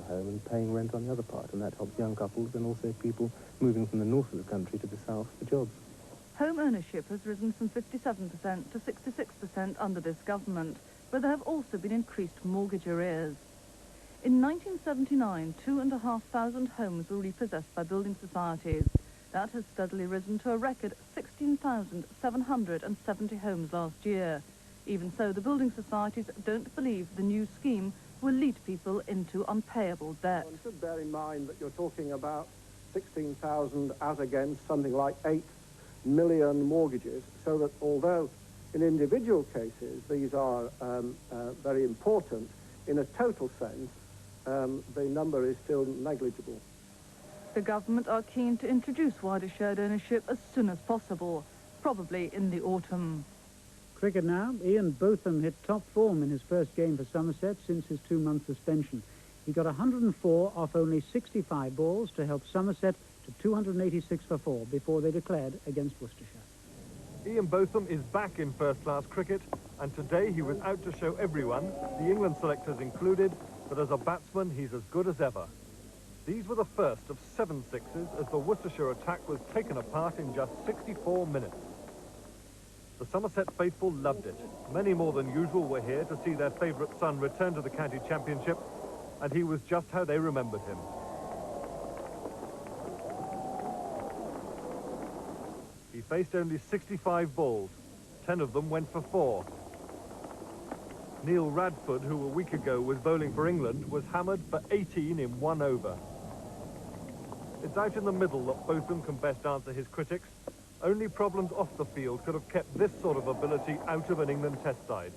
home and paying rent on the other part, and that helps young couples and also people moving from the north of the country to the south for jobs. Home ownership has risen from 57% to 66% under this government, but there have also been increased mortgage arrears. In 1979, 2,500 homes were repossessed by building societies. That has steadily risen to a record 16,770 homes last year. Even so, the building societies don't believe the new scheme will lead people into unpayable debt. One should bear in mind that you're talking about 16,000 as against something like 8 million mortgages, so that although in individual cases these are very important, in a total sense, the number is still negligible. The government are keen to introduce wider shared ownership as soon as possible, probably in the autumn. Cricket now. Ian Botham hit top form in his first game for Somerset since his 2-month suspension. He got 104 off only 65 balls to help Somerset to 286 for 4 before they declared against Worcestershire. Ian Botham is back in first-class cricket, and today he was out to show everyone, the England selectors included, that as a batsman he's as good as ever. These were the first of 7 sixes as the Worcestershire attack was taken apart in just 64 minutes. The Somerset faithful loved it. Many more than usual were here to see their favourite son return to the county championship, and he was just how they remembered him. He faced only 65 balls. 10 of them went for 4. Neil Radford, who a week ago was bowling for England, was hammered for 18 in 1 over. It's out in the middle that Botham can best answer his critics. Only problems off the field could have kept this sort of ability out of an England test side.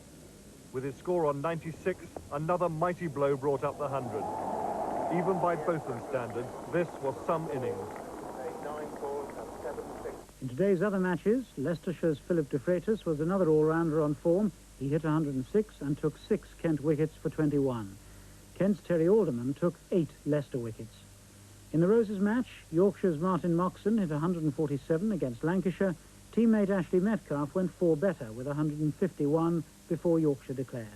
With his score on 96, another mighty blow brought up the 100. Even by Botham's standards, this was some innings. In today's other matches, Leicestershire's Philip de Freitas was another all-rounder on form. He hit 106 and took 6 Kent wickets for 21. Kent's Terry Alderman took 8 Leicester wickets. In the Roses match, Yorkshire's Martin Moxon hit 147 against Lancashire. Teammate Ashley Metcalfe went 4 better with 151 before Yorkshire declared.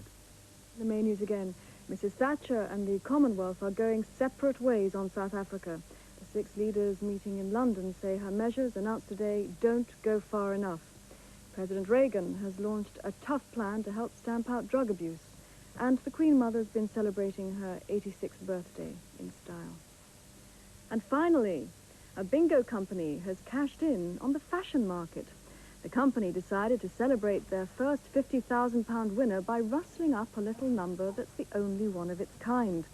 The main news again. Mrs. Thatcher and the Commonwealth are going separate ways on South Africa. The 6 leaders meeting in London say her measures announced today don't go far enough. President Reagan has launched a tough plan to help stamp out drug abuse, and the Queen Mother's been celebrating her 86th birthday in style. And finally, a bingo company has cashed in on the fashion market. The company decided to celebrate their first £50,000 winner by rustling up a little number that's the only one of its kind.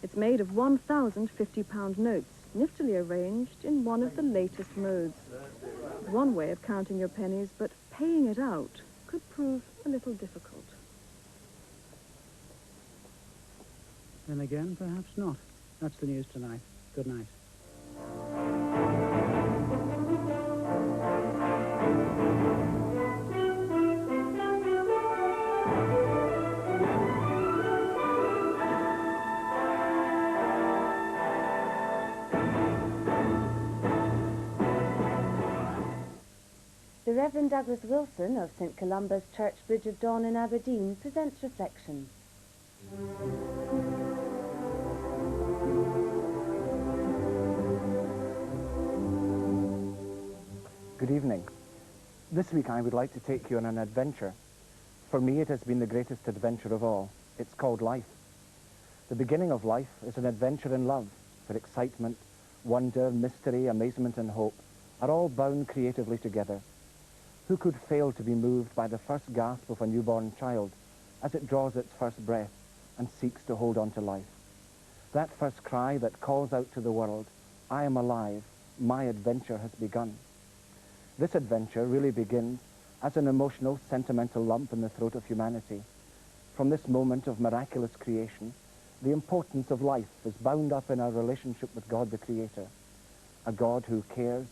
It's made of 1,000 £50 notes, niftily arranged in one of the latest modes. One way of counting your pennies, but paying it out could prove a little difficult. Then again, perhaps not. That's the news tonight. Good night. The Reverend Douglas Wilson of St Columba's Church Bridge of Don in Aberdeen presents Reflection. Good evening. This week I would like to take you on an adventure. For me it has been the greatest adventure of all. It's called life. The beginning of life is an adventure in love, where excitement, wonder, mystery, amazement and hope are all bound creatively together. Who could fail to be moved by the first gasp of a newborn child as it draws its first breath and seeks to hold on to life? That first cry that calls out to the world, I am alive, my adventure has begun. This adventure really begins as an emotional, sentimental lump in the throat of humanity. From this moment of miraculous creation, the importance of life is bound up in our relationship with God the Creator, a God who cares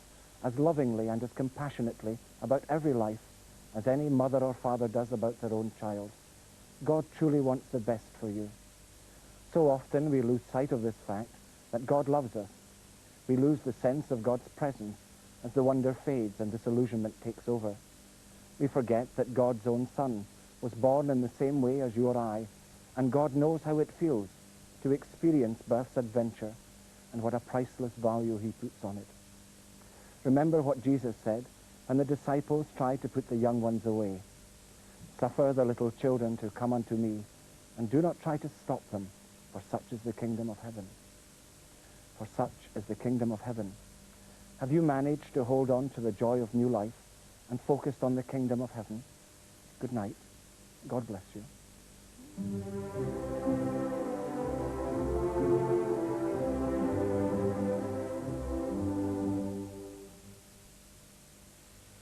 as lovingly and as compassionately about every life as any mother or father does about their own child. God truly wants the best for you. So often we lose sight of this fact that God loves us. We lose the sense of God's presence as the wonder fades and disillusionment takes over. We forget that God's own Son was born in the same way as you or I, and God knows how it feels to experience birth's adventure and what a priceless value he puts on it. Remember what Jesus said when the disciples tried to put the young ones away. Suffer the little children to come unto me, and do not try to stop them, for such is the kingdom of heaven. For such is the kingdom of heaven. Have you managed to hold on to the joy of new life and focused on the kingdom of heaven? Good night. God bless you.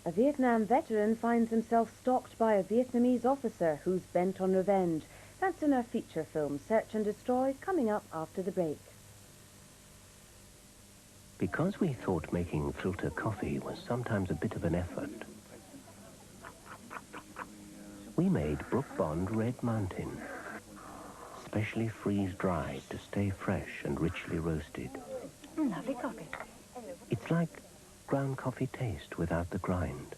A Vietnam veteran finds himself stalked by a Vietnamese officer who's bent on revenge. That's in our feature film, Search and Destroy, coming up after the break. Because we thought making filter coffee was sometimes a bit of an effort, we made Brooke Bond Red Mountain, specially freeze-dried to stay fresh and richly roasted. Lovely coffee. It's like ground coffee taste without the grind.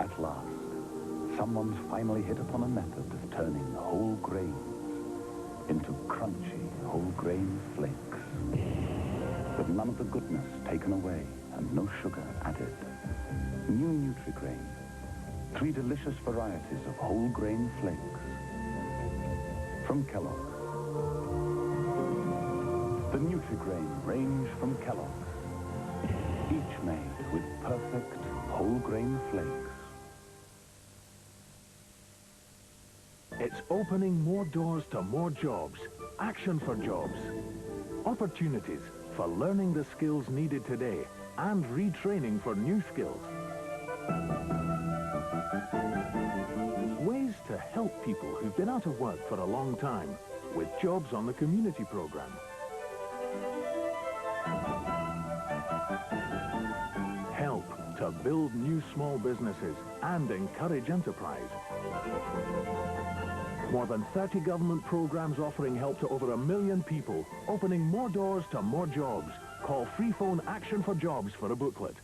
At last, someone's finally hit upon a method of turning whole grains into crunchy whole grain flakes, with none of the goodness taken away and no sugar added. New Nutri-Grain. 3 delicious varieties of whole grain flakes from Kellogg's. The Nutri-Grain range from Kellogg's, each made with perfect whole grain flakes. It's opening more doors to more jobs. Action for jobs. Opportunities for learning the skills needed today and retraining for new skills. Ways to help people who've been out of work for a long time with jobs on the community program. Help to build new small businesses and encourage enterprise. More than 30 government programs offering help to over 1 million people, opening more doors to more jobs. Call free phone Action for Jobs for a booklet.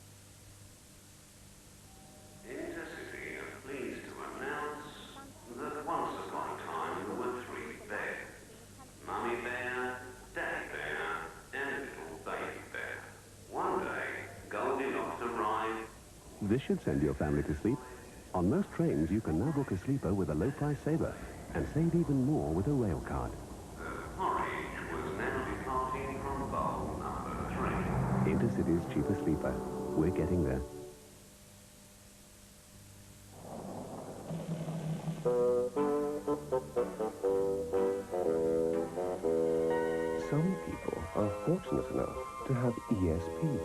This should send your family to sleep. On most trains, you can now book a sleeper with a low-price saver and save even more with a rail card. Intercity's cheaper sleeper. We're getting there. Some people are fortunate enough to have ESP.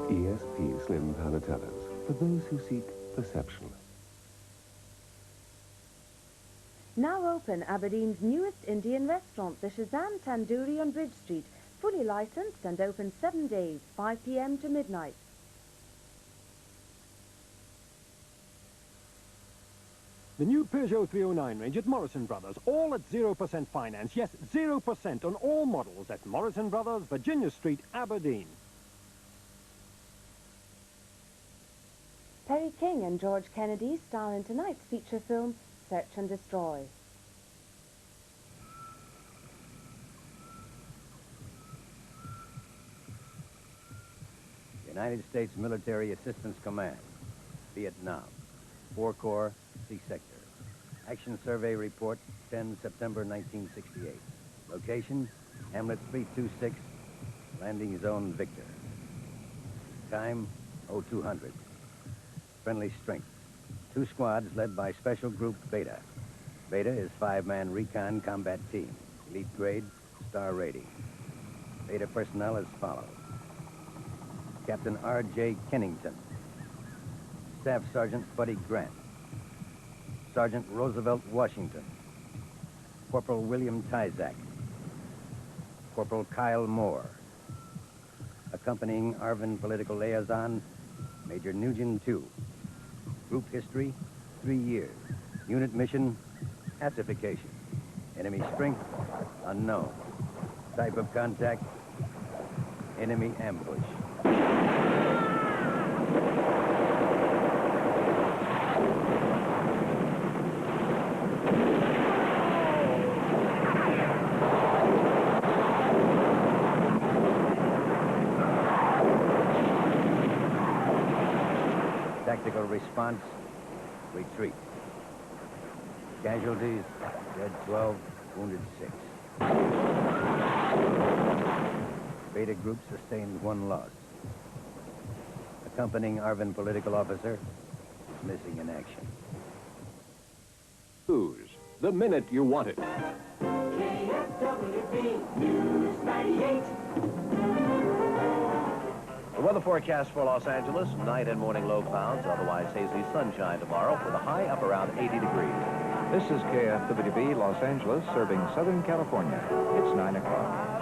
ESP Slim Panatellas, for those who seek perception. Now open Aberdeen's newest Indian restaurant, the Shezan Tandoori on Bridge Street, fully licensed and open 7 days, 5 p.m. to midnight. The new Peugeot 309 range at Morrison Brothers, all at 0% finance. Yes, 0% on all models at Morrison Brothers, Virginia Street, Aberdeen. Perry King and George Kennedy star in tonight's feature film, Search and Destroy. United States Military Assistance Command, Vietnam, 4 Corps, C Sector. Action Survey Report, 10 September 1968. Location, Hamlet 326, Landing Zone Victor. Time, 0200. Friendly strength. 2 squads led by Special Group Beta. Beta is 5-man recon combat team. Elite grade, star rating. Beta personnel as follows. Captain R.J. Kennington. Staff Sergeant Buddy Grant. Sergeant Roosevelt Washington. Corporal William Tyzak. Corporal Kyle Moore. Accompanying Arvin political liaison, Major Nugent 2. Group history, 3 years. Unit mission, pacification. Enemy strength, unknown. Type of contact, enemy ambush. Tactical response, retreat. Casualties, dead 12, wounded 6. Beta group sustained 1 loss. Accompanying Arvin political officer is missing in action. News, the minute you want it. KFWB News 98. The weather forecast for Los Angeles, night and morning low clouds, otherwise hazy sunshine tomorrow with a high up around 80 degrees. This is KFWB Los Angeles, serving Southern California. It's 9 o'clock.